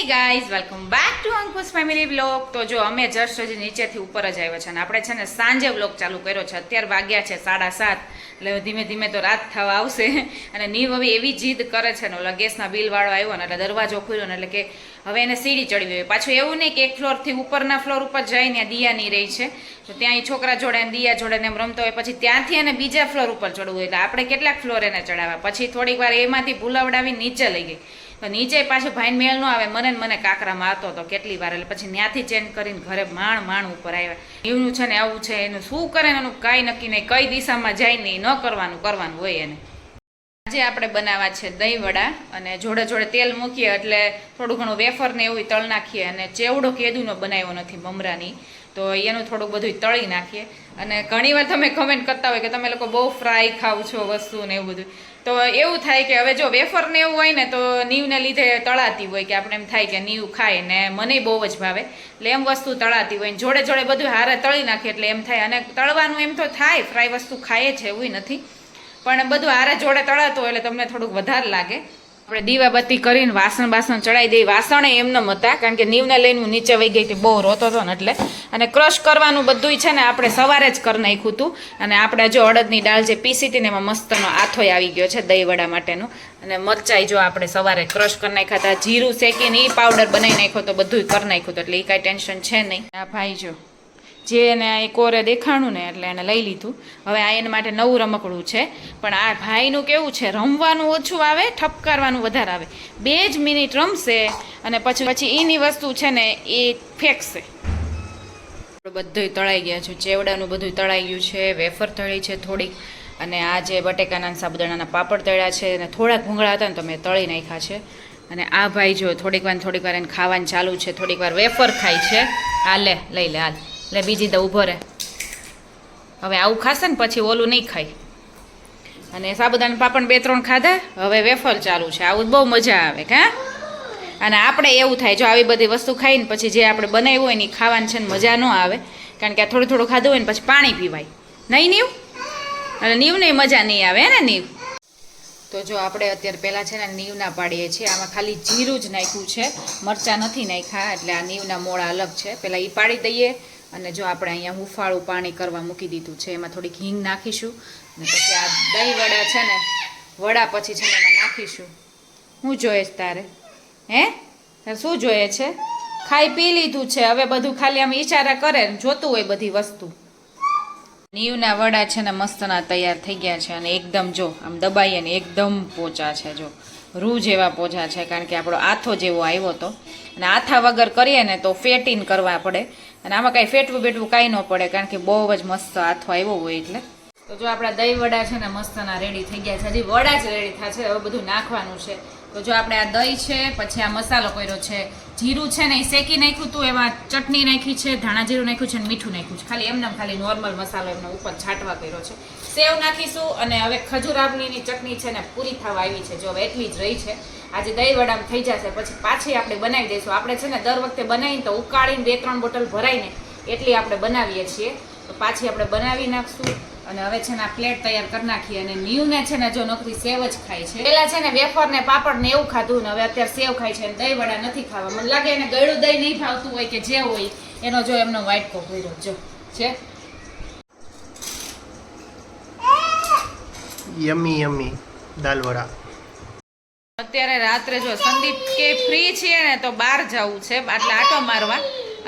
Guys welcome back to Ankush family vlog. તો જો અમે જસ્ટ હજી નીચેથી ઉપર જ આવ્યા છે અને આપણે છે ને સાંજે વ્લોગ ચાલુ કર્યો છે. અત્યારે વાગ્યા છે 7:30, એટલે ધીમે ધીમે તો રાત થવા આવશે. અને નીવ હવે એવી જીદ કરે છે ને, ઓલા ગેસના બિલ વાળો આવ્યો ને એટલે દરવાજો ખુલ્યો ને એટલે કે હવે એને સીડી ચડવી હોય. પાછું એવું નહીં કે એક ફ્લોરથી ઉપરના ફ્લોર ઉપર જઈને દિયાની રહી છે, તો ત્યાં એ છોકરા જોડે ને દિયા જોડે ને એમ રમતો હોય, પછી ત્યાંથી એને બીજા ફ્લોર ઉપર ચડવું હોય. એટલે આપણે કેટલાક ફ્લોર એને ચડાવ્યા, પછી થોડીક વાર એમાંથી ભૂલાવડાવી નીચે લઈ ગઈ. તો નીચે પાછું ભાઈને મેળ ન આવે, મને કાકરા મારતો હતો કેટલી વાર. એટલે પછી ત્યાંથી ચેન્જ કરીને ઘરે માણ ઉપર આવ્યા. એવું છે ને આવું છે, એનું શું કરે ને એનું કાંઈ નક્કી નહીં, કઈ દિશામાં જાય નહીં, ન કરવાનું હોય એને. આજે આપણે બનાવવા છે દહીં વડા, અને જોડે જોડે તેલ મૂકીએ એટલે થોડું ઘણું વેફર ને એવું તળ નાખીએ. અને ચેવડો કેદુનો બનાવ્યો નથી મમરાની, તો એનું થોડુંક બધું તળી નાખીએ. અને ઘણીવાર તમે કમેન્ટ કરતા હોય કે તમે લોકો બહુ ફ્રાય ખાવ છો વસ્તુ ને એવું બધું. તો એવું થાય કે હવે જો વેફર ને એવું હોય ને તો નીવને લીધે તળાતી હોય, કે આપણે એમ થાય કે નીવ ખાય ને મને બહુ જ ભાવે, એટલે એમ વસ્તુ તળાતી હોય. જોડે જોડે બધું હારે તળી નાખીએ એટલે એમ થાય. અને તળવાનું એમ તો થાય, ફ્રાય વસ્તુ ખાય છે એવું નથી, પણ બધું હારે જોડે તળાતું હોય એટલે તમને થોડુંક વધારે લાગે. આપણે દીવાબત્તી કરીને વાસણ ચડાવી દઈએ. વાસણે એમને હતા, કારણ કે નીવને લઈને હું નીચે વહી ગઈ હતી, બહુ રોતો હતો ને એટલે. અને ક્રશ કરવાનું બધું છે ને આપણે સવારે જ કરી નાખ્યું હતું. અને આપણે જો અડદની દાળ જે પીસી હતી ને એમાં મસ્તનો આથોય આવી ગયો છે દહીં વડા માટેનું. અને મરચાઈ જો આપણે સવારે ક્રશ કરી નાખ્યા હતા, જીરું શેકીને એ પાવડર બનાવી નાખ્યો તો બધું કરી નાખ્યું હતું, એટલે એ કાંઈ ટેન્શન છે નહીં. આ ભાઈ જો જે એને એ કોરે દેખાણું ને એટલે એને લઈ લીધું. હવે આ એના માટે નવું રમકડું છે, પણ આ ભાઈનું કેવું છે, રમવાનું ઓછું આવે, ઠપકારવાનું વધારે આવે. 2 જ મિનિટ રમશે અને પછી એની વસ્તુ છે ને એ ફેંકશે. બધું તળાઈ ગયા છે, ચેવડાનું બધું તળાઈ ગયું છે, વેફર તળી છે થોડીક, અને આ જે બટેકાના સાબુદાણાના પાપડ તળ્યા છે અને થોડાક ભૂંગળા હતા ને તો મેં તળી નાખ્યા છે. અને આ ભાઈ જો થોડીક વાર એને ખાવાનું ચાલુ છે, થોડીક વાર વેફર ખાય છે. આ લે લઈ લે, હાલ એટલે બીજી તો ઊભો રહે. હવે આવું ખાશે ને પછી ઓલું નહીં ખાય. અને સાબુદાણા પાપડ 2-3 ખાધા, હવે વેફર ચાલુ છે. આવું બહુ મજા આવે હા. અને આપણે એવું થાય જો આવી બધી વસ્તુ ખાઈને પછી જે આપણે બનાવ્યું હોય ને એ ખાવાનું છે ને મજા ન આવે, કારણ કે આ થોડું ખાધું હોય ને પછી પાણી પીવાય નહીં નીવ, અને નીવને મજા નહીં આવે હે ને નીવ. તો જો આપણે અત્યારે પહેલાં છે ને નીવના પાડીએ છીએ. આમાં ખાલી જીરું જ નાખ્યું છે, મરચાં નથી નાખ્યા, એટલે આ નીવના મોળા અલગ છે. પહેલાં એ પાડી દઈએ. અને જો આપણે અહીંયા હુંફાળું પાણી કરવા મૂકી દીધું છે, એમાં થોડીક હિંગ નાખીશું. અને પછી આ દહીં વડા છે ને, વડા પછી છે ને એમાં નાખીશું. શું જોઈએ છે તારે? શું જોઈએ છે? ખાઈ પી લીધું છે, હવે બધું ખાલી આમ ઈશારા કરે, જોતું હોય બધી વસ્તુ. નીવના વડા છે ને મસ્તના તૈયાર થઈ ગયા છે, અને એકદમ જો આમ દબાઈએ ને એકદમ પોચા છે, જો રૂ જેવા પોચા છે, કારણ કે આપણો આથો જેવો આવ્યો હતો. અને આથા વગર કરીએ ને તો ફેટીન કરવા પડે, અને આમાં કાંઈ ફેટવું બેટવું કાંઈ ન પડે, કારણ કે બહુ જ મસ્ત આથો આવ્યો હોય એટલે. તો જો આપણા દહીં વડા છે ને મસ્તના રેડી થઈ ગયા છે. હજી વડા જ રેડી થશે, હવે બધું નાખવાનું છે. તો જો આપણે આ દહીં છે, પછી આ મસાલો કર્યો છે, જીરું છે ને એ શેકી નાખ્યું હતું, એમાં ચટણી નાખી છે, ધાણા જીરું નાખ્યું છે અને મીઠું નાખ્યું છે. ખાલી એમને ખાલી નોર્મલ મસાલો એમને ઉપર છાંટવા કર્યો છે. સેવ નાખીશું, અને હવે ખજૂર આંબલીની ચટણી છે ને પૂરી થવા આવી છે. જો હવે એટલી જ રહી છે. આજે દહીં વડામાં થઈ જશે, પછી પાછી આપણે બનાવી દઈશું. આપણે છે ને દર વખતે બનાવીને તો ઉકાળીને 2-3 બોટલ ભરાઈને એટલી આપણે બનાવીએ છીએ, તો પાછી આપણે બનાવી નાખશું. અને હવે છે ને આ પ્લેટ તૈયાર કરી નાખીએ. અને નીવને છે ને જો નોકરી સેવ જ ખાય છે. પહેલા છે ને વેફર ને પાપડ ને એવું ખાધું, ને હવે અત્યારે સેવ ખાય છે. દહીં વડા નથી ખાવા. મને લાગે એને ગળ્યું દહીં નહીં ભાવતું હોય કે જે હોય એનો જો એમનો વાટકો ભર્યો જો છે. યમી યમી દાલ વડા. અત્યારે રાત્રે જો સંદીપ કે ફ્રી છીએ ને તો બહાર જવું છે, એટલે આટો મારવા.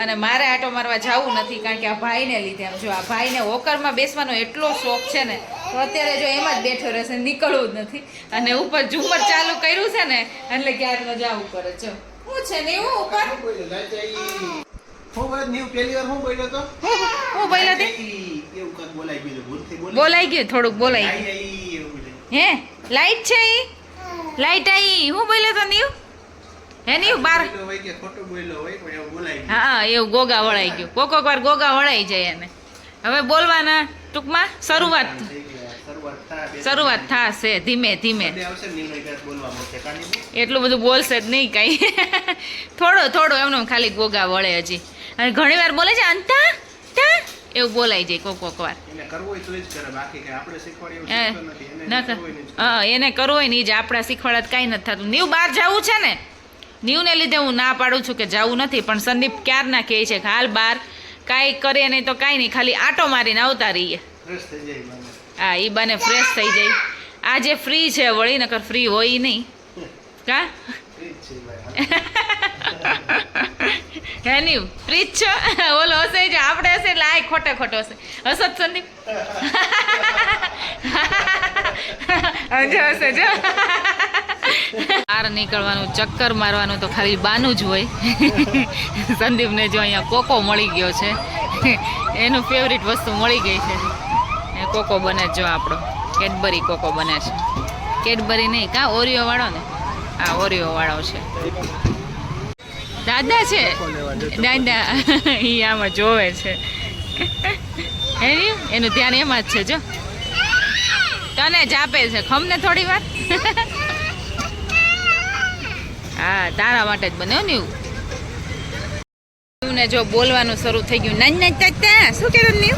અને મારે આટો મારવા જવું નથી, કારણ કે આ ભાઈને લીધે. આમ જો આ ભાઈને હોકરમાં બેસવાનો એટલો શોખ છે ને, તો અત્યારે જો એમાં જ બેઠો રહેશે, નીકળવું જ નથી. અને ઉપર ઝુમર ચાલુ કર્યું છે ને એટલે ક્યારનો જવું કરે. જો શું છે ને એવું ઉપર હું બોલ્યો હતી, બોલાઈ ગયું થોડુંક બોલાઈ ગયું. હે લાઈટ છે ઈ લાઈટ આવી, હું બોલ્યો તો નીવ હે નીવ બાર. હા એવું ગોગા વળાઈ ગયું. કોક વાર ગોગા વળાઈ જાય એને. હવે બોલવાના ટૂંકમાં શરૂઆત થશે ધીમે ધીમે. એટલું બધું બોલશે જ નહીં કાંઈ, થોડો એમનો ખાલી ગોગા વળે હજી. અને ઘણી વાર બોલે છે અંતા એવું બોલાઈ જાય કોક વાર. એને કરવું હોય ને જ આપણા શીખવાડત કાંઈ નથી થતું. નીવ બહાર જવું છે ને નીવને લીધે હું ના પાડું છું કે જવું નથી, પણ સંદીપ ક્યારના કહે છે કે હાલ બાર કાંઈ કરીએ નહીં તો કાંઈ નહીં, ખાલી આટો મારીને આવતા રહીએ. ફ્રેશ થઈ જાય મને. હા, એ બને ફ્રેશ થઈ જાય. આજે ફ્રી છે, વળી નકર ફ્રી હોય નહીં કા ફ્રી જ છે ભાઈ. હે નીવ ફ્રી જ છો? ઓલો હશે છે, આપણે હશે એટલે આ ખોટે ખોટો હશે. હસો જ સંદીપ? જો હશે જો. બહાર નીકળવાનું, ચક્કર મારવાનું તો ખાલી બાનું જ હોય. સંદીપને જો અહીંયા કોકો મળી ગયો છે, એનું ફેવરિટ વસ્તુ મળી ગઈ છે. એ કોકો બને જો આપણો કેડબરી કોકો બને છે. કેડબરી નહીં કા ઓરિયો વાળો ને? આ ઓરિયો વાળો છે. દાદા છે, દાદા એ આમાં જોવે છે. એનું ધ્યાન એમાં જ છે. જો તને જ આપે છે, ખમને થોડી વાર. હા, તારા માટે જ બન્યો ને એવું. ને જો બોલવાનું શરૂ થઈ ગયું. નાના ચાચા શું કહેતો નીવ?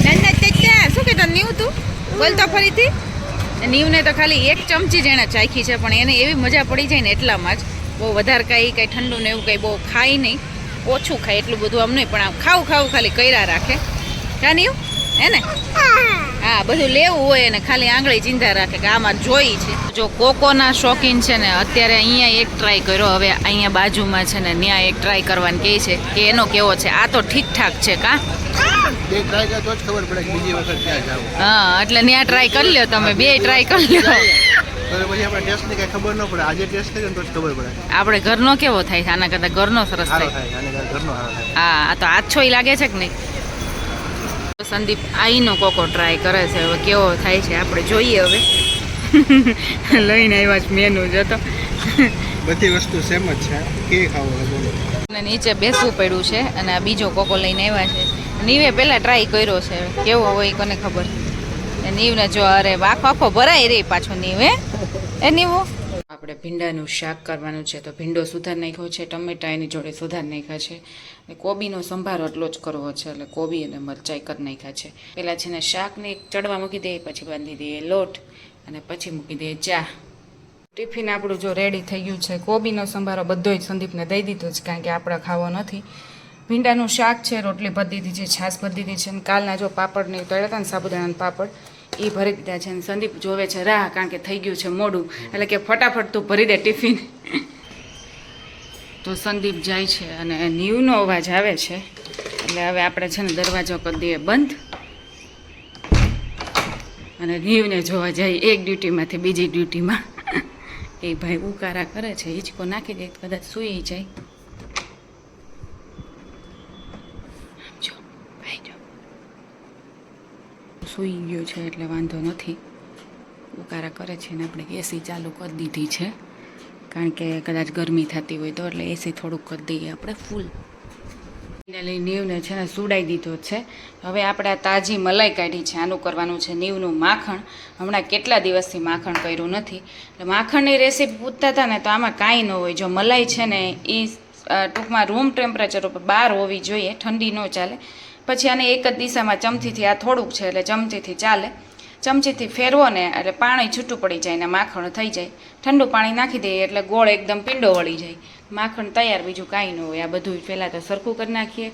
નાના ચાચા શું કહેતો નીવ? તું બોલતો ફરીથી. નીવને તો ખાલી એક ચમચી જ એણે ચાખી છે, પણ એને એવી મજા પડી જાય ને એટલામાં જ. બહુ વધારે કાંઈ ઠંડુ ને એવું કંઈ બહુ ખાય નહીં, ઓછું ખાય, એટલું બધું આમ નહીં, પણ આમ ખાવું ખાલી કર્યા રાખે. કા નીવ હે ને? હા, બધું લેવું હોય અને ખાલી આંગળી ચિંતા રાખે કે આમાં જોઈ છે. જો કોકોના શોખીન છે ને, અત્યારે અહીંયા એક ટ્રાય કર્યો, હવે અહીંયા બાજુમાં છે ને ત્યાં એક ટ્રાય કરવાનું કહે છે કે એનો કેવો છે. આ તો ઠીકઠાક છે કા? બે ટ્રાય કરે તો જ ખબર પડે કે બીજી વખત ક્યાં જાવ. હા, એટલે ત્યાં ટ્રાય કરી લ્યો તમે, બે ટ્રાય કરી લ્યો. તો પછી આપણે ટેસ્ટની કાંઈ ખબર ન પડે. આજે ટેસ્ટ કરીએ ને તો જ ખબર પડે. આપણે ઘરનો કેવો થાય છે? આના કરતાં ઘરનો સરસ સારો થાય. થાય, આને ઘરનો સારો થાય. હા, આ તો આછો લાગે છે કે નહીં? સંદીપ આઈનો કોકો ટ્રાય કરે છે, હવે કેવો થાય છે આપણે જોઈએ. હવે લઈને આવ્યા છે મેનુ જતો. બધી વસ્તુ સેમ જ છે, કે ખાવો બોલો. અને નીચે બેસવું પડ્યું છે અને આ બીજો કોકો લઈને આવ્યા છે. નીવે પહેલાં ટ્રાય કર્યો છે, કેવો હોય કોને ખબર. નીવને જો અરે આખો ભરાય રે પાછો નીવે એ નીવો. આપણે ભીંડાનું શાક કરવાનું છે, તો ભીંડો સુધાર નાખ્યો છે, ટમેટા એની જોડે સુધાર નાખ્યા છે. કોબીનો સંભારો એટલો જ કરવો છે, એટલે કોબી અને મરચાઈ કરી નાખ્યા છે. પહેલાં છે ને શાકને ચડવા મૂકી દઈએ, પછી બાંધી દઈએ લોટ અને પછી મૂકી દઈએ ચા. ટિફિન આપણું જો રેડી થઈ ગયું છે. કોબીનો સંભારો બધો જ સંદીપને દઈ દીધો છે, કારણ કે આપણે ખાવો નથી. ભીંડાનું શાક છે, રોટલી ભરી દીધી છે, છાશ ભરી દીધી છે, અને કાલના જો પાપડને તળ્યા હતા ને સાબુદાણાના પાપડ એ ભરી દીધા છે. અને સંદીપ જોવે છે રાહ, કારણ કે થઈ ગયું છે મોડું, એટલે કે ફટાફટ તું ભરી દે ટિફિન. તો સંદીપ જાય છે અને નીવનો અવાજ આવે છે, એટલે હવે આપણે છે ને દરવાજો કરી દઈએ બંધ અને નીવને જોવા જાય એક ડ્યુટીમાંથી બીજી ડ્યુટીમાં. એ ભાઈ ઉકારા કરે છે, હિંચકો નાખી દે કદાચ સૂઈ જાય. જો ભાઈ જો સૂઈ ગયો છે એટલે વાંધો નથી, ઉકારા કરે છે. ને આપણે એસી ચાલુ કરી દીધી છે, કારણ કે કદાચ ગરમી થતી હોય તો, એટલે એસી થોડુંક કરી દઈએ આપણે ફૂલ. એને લઈ નીવને છે ને સુડાઈ દીધો છે. હવે આપણે આ તાજી મલાઈ કાઢી છે, આનું કરવાનું છે નીવનું માખણ. હમણાં કેટલા દિવસથી માખણ કર્યું નથી, એટલે માખણની રેસીપી પૂછતા હતા ને, તો આમાં કાંઈ ન હોય. જો મલાઈ છે ને એ ટૂંકમાં રૂમ ટેમ્પરેચર ઉપર બહાર હોવી જોઈએ, ઠંડી ન ચાલે. પછી આને એક જ દિશામાં ચમચીથી, આ થોડુંક છે એટલે ચમચીથી ચાલે, ચમચીથી ફેરવો ને એટલે પાણી છૂટું પડી જાય ને માખણ થઈ જાય. ઠંડુ પાણી નાખી દઈએ એટલે ગોળ એકદમ પીંડો વળી જાય, માખણ તૈયાર, બીજું કાંઈ ન હોય. આ બધું પહેલાં તો સરખું કરી નાખીએ.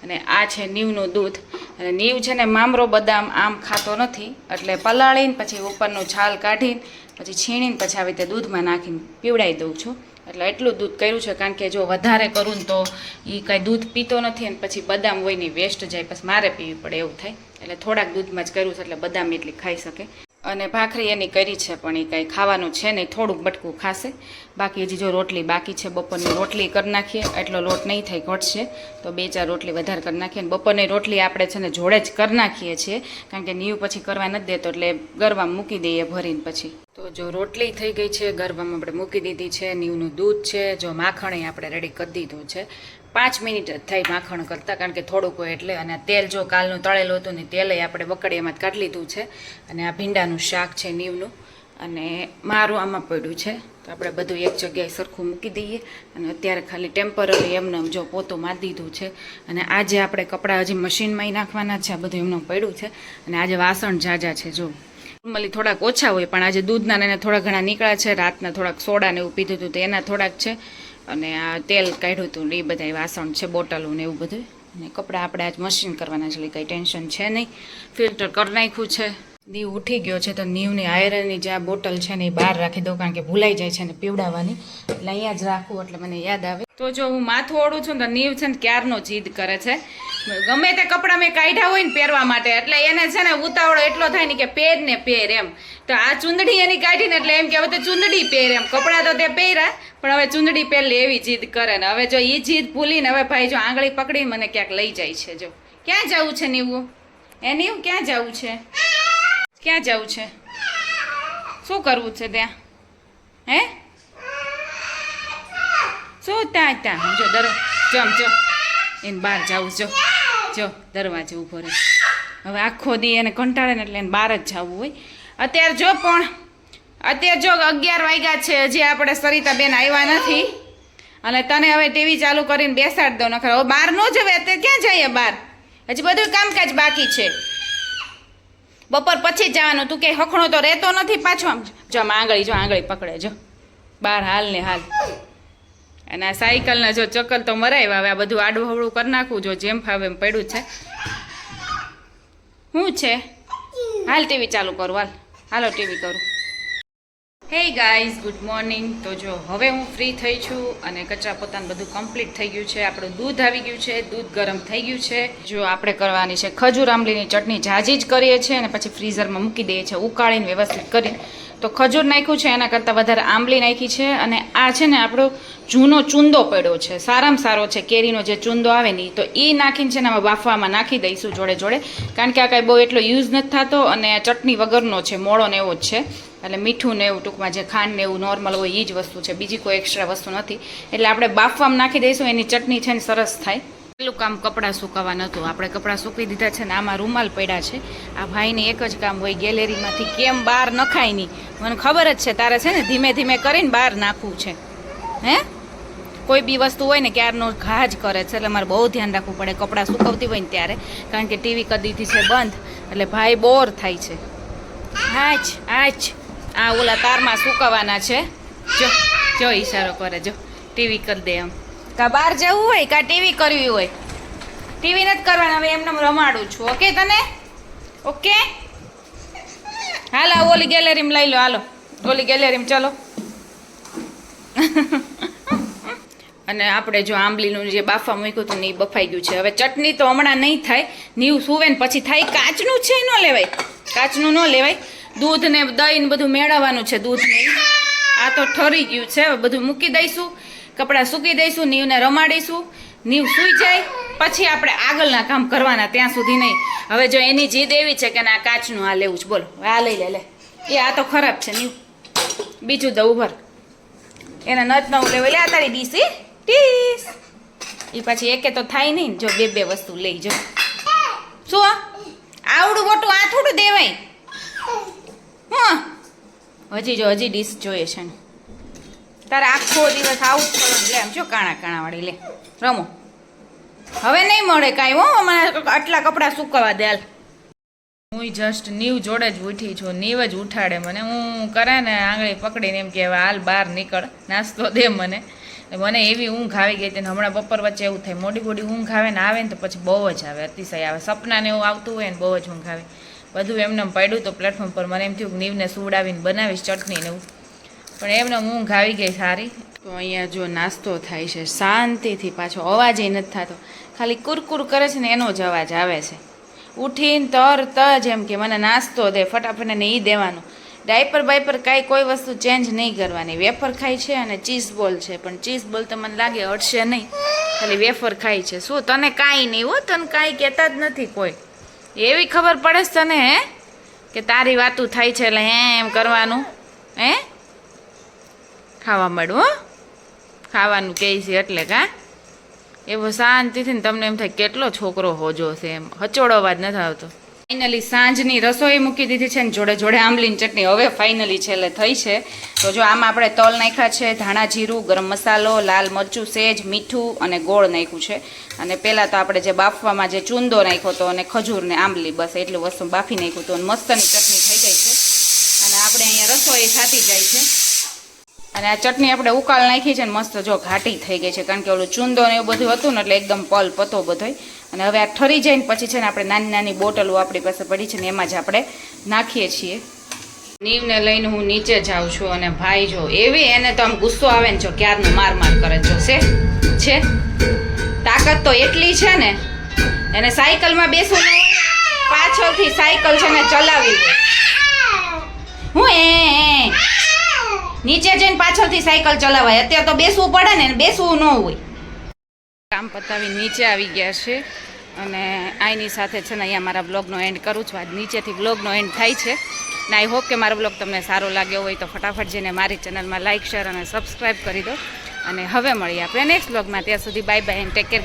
અને આ છે નીવનું દૂધ. અને નીવ છે ને મામરો બદામ આમ ખાતો નથી, એટલે પલાળીને પછી ઉપરનું છાલ કાઢીને પછી છીણીને પછી આવી રીતે દૂધમાં નાખીને પીવડાવી દઉં છું. એટલે એટલું દૂધ કર્યું છે, કારણ કે જો વધારે કરું ને તો એ કાંઈ દૂધ પીતો નથી, અને પછી બદામ હોય ને વેસ્ટ જાય, પછી મારે પીવી પડે એવું થાય. એટલે થોડાક દૂધમાં જ કર્યું છે, એટલે બદામ એટલી ખાઈ શકે. અને ભાખરી એની કરી છે, પણ એ કાંઈ ખાવાનું છે નહીં, થોડુંક બટકું ખાશે. બાકી હજી જો રોટલી બાકી છે, બપોરની રોટલી કરી નાખીએ, એટલો લોટ નહીં થાય, ઘટશે તો 2-4 રોટલી વધારે કરી નાખીએ. અને બપોરની રોટલી આપણે છે ને જોડે જ કરી નાખીએ છીએ, કારણ કે નીવ પછી કરવા નથી દેતો, એટલે ગરવામાં મૂકી દઈએ ભરીને પછી. તો જો રોટલી થઈ ગઈ છે, ગરવામાં આપણે મૂકી દીધી છે. નીવનું દૂધ છે, જો માખણ આપણે રેડી કરી દીધું છે. 5 મિનિટ જ થાય માખણ કરતાં, કારણ કે થોડુંક હોય એટલે. અને તેલ જો કાલનું તળેલું હતું ને તેલ આપણે વકડીયામાં જ કાઢી લીધું છે. અને આ ભીંડાનું શાક છે નીવનું, અને મારું આમાં પડ્યું છે. તો આપણે બધું એક જગ્યાએ સરખું મૂકી દઈએ. અને અત્યારે ખાલી ટેમ્પરરી એમને જો પોતું મારી દીધું છે. અને આજે આપણે કપડાં હજી મશીનમાં નાખવાના છે, આ બધું એમનું પડ્યું છે. અને આજે વાસણ ઝાઝા છે, જો નોર્મલી થોડાક ઓછા હોય, પણ આજે દૂધના એને થોડા ઘણા નીકળ્યા છે. રાતના થોડાક સોડા ને એવું પીધું હતું તો એના થોડાક છે. અને આ તેલ કાઢ્યું હતું એ બધા વાસણ છે, બોટલો ને એવું બધું. અને કપડાં આપણે આજ મશીન કરવાના છે, એટલે કંઈ ટેન્શન છે નહીં. ફિલ્ટર કરી નાખ્યું છે. નીવ ઉઠી ગયો છે તો નીવની આયરનની જે આ બોટલ છે ને એ બહાર રાખી દઉં, કારણ કે ભૂલાઈ જાય છે ને પીવડાવવાની, એટલે અહીંયા જ રાખવું એટલે મને યાદ આવે. તો જો હું માથું ઓળું છું ને તો નીવ છે ને ક્યારનો જીદ કરે છે, ગમે તે કપડાં મેં કાઢ્યા હોય ને પહેરવા માટે, એટલે એને છે ને ઉતાવળો એટલો થાય ને કે પહેર ને પહેર એમ. તો આ ચૂંદડી એની કાઢીને એટલે એમ કે હવે તો ચૂંદડી પહેર એમ. કપડાં તો તે પહેર્યા પણ હવે ચૂંદડી પહેરલે એવી જીદ કરે ને. હવે જો એ જીદ ભૂલીને હવે ભાઈ જો આંગળી પકડીને મને ક્યાંક લઈ જાય છે. જો ક્યાં જવું છે નીવું? એ નીવ ક્યાં જવું છે? ક્યાં જવું છે? શું કરવું છે ત્યાં? હે શું ત્યાં જો જો એને બહાર જવું. જો દરવાજે ઊભો રહે. હવે આખો દી એને કંટાળે ને એટલે એને બહાર જ જવું હોય. અત્યારે જો 11 વાગ્યા છે, હજી આપણે સરિતાબેન આવ્યા નથી, અને તને હવે ટીવી ચાલુ કરીને બેસાડ દો. નખર હવે બહાર ન જવે. અત્યારે ક્યાં જઈએ બહાર? હજી બધું કામકાજ બાકી છે. બપોર પછી જ જવાનું. તું કે હખણો તો રહેતો નથી પાછો. આમ જો આંગળી પકડે. જો બહાર હાલ ને હાલ. અને આ સાયકલના જો ચક્કર તો મરાય. હવે આ બધું આડું હવળું કરી નાખવું. જો જેમ ફાવે એમ પડ્યું છે. શું છે? હાલ ટીવી ચાલુ કરું. હાલો ટીવી કરું. Hey guys, good morning. તો જો હવે હું ફ્રી થઈ છું અને કચરા પોતાનું બધું કમ્પ્લીટ થઈ ગયું છે. આપણું દૂધ આવી ગયું છે, દૂધ ગરમ થઈ ગયું છે. જો આપણે કરવાની છે ખજૂર આંબલીની ચટણી. જાજી જ કરીએ છીએ અને પછી ફ્રીઝરમાં મૂકી દઈએ છીએ ઉકાળીને વ્યવસ્થિત કરી. તો ખજૂર નાખ્યું છે, એના કરતાં વધારે આંબલી નાખી છે. અને આ છે ને આપણો જૂનો ચૂંદો પડ્યો છે, સારામાં સારો છે કેરીનો જે ચૂંદો આવે ને, તો એ નાખીને છે ને અમે બાફવામાં નાખી દઈશું જોડે, કારણ કે આ કાંઈ બહુ એટલો યુઝ નથી થતો અને ચટણી વગરનો છે, મોળો ને એવો જ છે. એટલે મીઠું ને એવું ટૂંકમાં જે ખાંડ ને એવું નોર્મલ હોય એ જ વસ્તુ છે, બીજી કોઈ એક્સ્ટ્રા વસ્તુ નથી. એટલે આપણે બાફવામાં નાખી દઈશું, એની ચટણી છે ને સરસ થાય. પેલું કામ કપડાં સૂકવવા નહોતું, આપણે કપડાં સૂકવી દીધા છે ને આમાં રૂમાલ પડ્યા છે. આ ભાઈને એક જ કામ હોય, ગેલેરીમાંથી કેમ બહાર નખાય નહીં. મને ખબર જ છે તારે છે ને ધીમે ધીમે કરીને બહાર નાખવું છે. હે કોઈ બી વસ્તુ હોય ને ક્યારનો ઘા જ કરે છે, એટલે મારે બહુ ધ્યાન રાખવું પડે કપડાં સૂકવતી હોય ને ત્યારે, કારણ કે ટીવી કરી દીધી છે બંધ, એટલે ભાઈ બોર થાય છે. આજ આ ઓલા તારમાં સૂકવવાના છે. જો ઈશારો કરે. જો ટીવી કરી દે એમ. કા બહાર જવું હોય કા ટીવી કરવી હોય. ટીવી નથી કરવાના, હવે એમને રમાડું છું. ઓકે તને? ઓકે હાલો ઓલી ગેલેરીમાં લઈ લો. હાલો ઓલી ગેલેરીમાં ચલો. અને આપણે જો આંબલીનું જે બાફા મૂક્યું હતું ને એ બફાઈ ગયું છે. હવે ચટણી તો હમણાં નહીં થાય, નીવ સુવે ને પછી થાય. કાચનું છે ન લેવાય, કાચનું ન લેવાય. દૂધ ને દહીં ને બધું મેળવવાનું છે. દૂધ ને આ તો ઠરી ગયું છે. હવે બધું મૂકી દઈશું, કપડાં સૂકી દઈશું, નીવને રમાડીશું. નીવ સૂઈ જાય પછી આપણે આગળના કામ કરવાના, ત્યાં સુધી નહીં. હવે જો એની જીદ એવી છે કે ના કાચનું આ લેવું છે. બોલો આ લઈ લે. એ આ તો ખરાબ છે નીવ. બીજું તો ઉભર એને નત નવું લેવું. લે આ તારી ડીશ એ પછી એકે તો થાય નહીં. જો બે વસ્તુ લઈ. જો શું આવડું મોટું આ થોડું દેવાય. હજી ડીશ જોઈએ છે ને તારે આખો દિવસ આવું જ કરો. લે આમ જો કાણા વાળી લે રમો. હવે નહીં મળે કાંઈ. મને આટલા કપડાં સૂકવવા દે. હાલ હું જસ્ટ નીવ જોડે જ ઉઠી છું. નીવ જ ઉઠાડે મને. હું કરે ને આંગળી પકડીને એમ કે હાલ બહાર નીકળ, નાસ્તો દે મને. એવી ઊંઘ આવી ગઈ હતી ને હમણાં બપોર વચ્ચે એવું થાય, મોડી ઊંઘ આવે ને ને તો પછી બહુ જ આવે, અતિશય આવે. સપનાને એવું આવતું હોય ને બહુ જ ઊંઘ આવે. બધું એમને પડ્યું તો પ્લેટફોર્મ પર. મને એમ થયું કે નીવને સુવડાવીને બનાવીશ ચટણી ને એવું, પણ એમને ઊંઘ આવી ગઈ સારી. તો અહીંયા જો નાસ્તો થાય છે શાંતિથી, પાછો અવાજ નથી થતો, ખાલી કુરકુર કરે છે ને એનો જ અવાજ આવે છે. ઉઠીને તરત જ એમ કે મને નાસ્તો દે, ફટાફટ એને એ દેવાનું. ડાયપર બાયપર કાંઈ કોઈ વસ્તુ ચેન્જ નહીં કરવાની. વેફર ખાય છે અને ચીઝ બોલ છે, પણ ચીઝ બોલ તો મને લાગે અડશે નહીં, ખાલી વેફર ખાય છે. શું તને કાંઈ નહીં હો, તને કાંઈ કહેતા જ નથી કોઈ. એવી ખબર પડે છે તને હે કે તારી વાતું થાય છે એટલે એમ કરવાનું. ખાવા મળ્યું હો, ખાવાનું કહે છે એટલે કા એવો શાંતિથી ને તમને એમ થાય કેટલો છોકરો હોજો છે, એમ હચોડો અવાજ નથી આવતો. ફાઇનલી સાંજની રસોઈ મૂકી દીધી છે ને જોડે આંબલીની ચટણી હવે ફાઇનલી છેલ્લે થઈ છે. તો જો આમાં આપણે તલ નાખ્યા છે, ધાણા જીરું, ગરમ મસાલો, લાલ મરચું સેજ, મીઠું અને ગોળ નાખ્યું છે. અને પહેલાં તો આપણે જે બાફવામાં જે ચૂંદો નાખ્યો હતો અને ખજૂર ને આંબલી, બસ એટલું વસ્તુ બાફી નાખ્યું હતું અને મસ્તની ચટણી થઈ ગઈ છે. અને આપણે અહીંયા રસોઈ થાતી જાય છે. અને આ ચટણી આપણે ઉકાળ નાખી છે ને મસ્ત જો ઘાટી થઈ ગઈ છે, કારણ કે ઓલું ચૂંદો ને એવું બધું હતું ને એટલે એકદમ પલ પતો બધોય. અને હવે આ ઠરી જાય ને પછી છે ને આપણે નાની નાની બોટલો આપણી પાસે પડી છે ને એમાં જ આપણે નાખીએ છીએ. નીવને લઈને હું નીચે જાઉં છું અને ભાઈ જો એવી એને તો આમ ગુસ્સો આવે ને જો ક્યારનો માર કરે જો છે તાકાત તો એટલી છે ને, એને સાયકલમાં બેસવું ન હોય, પાછળથી સાયકલ છે ને ચલાવી હોય. હું નીચે જઈને પાછળથી સાયકલ ચલાવાય, અત્યારે તો બેસવું પડે ને, બેસવું ન હોય. કામ પતાવી નીચે આવી ગયા છે અને આની સાથે છે ને અહીંયા મારા બ્લોગનો એન્ડ કરું છું. આજ નીચેથી બ્લોગનો એન્ડ થાય છે ને આઈ હોપ કે મારો બ્લોગ તમને સારો લાગ્યો હોય તો ફટાફટ જઈને મારી ચેનલમાં લાઇક શેર અને સબસ્ક્રાઈબ કરી દો. અને હવે મળીએ આપણે નેક્સ્ટ બ્લોગમાં. ત્યાં સુધી bye bye and take care.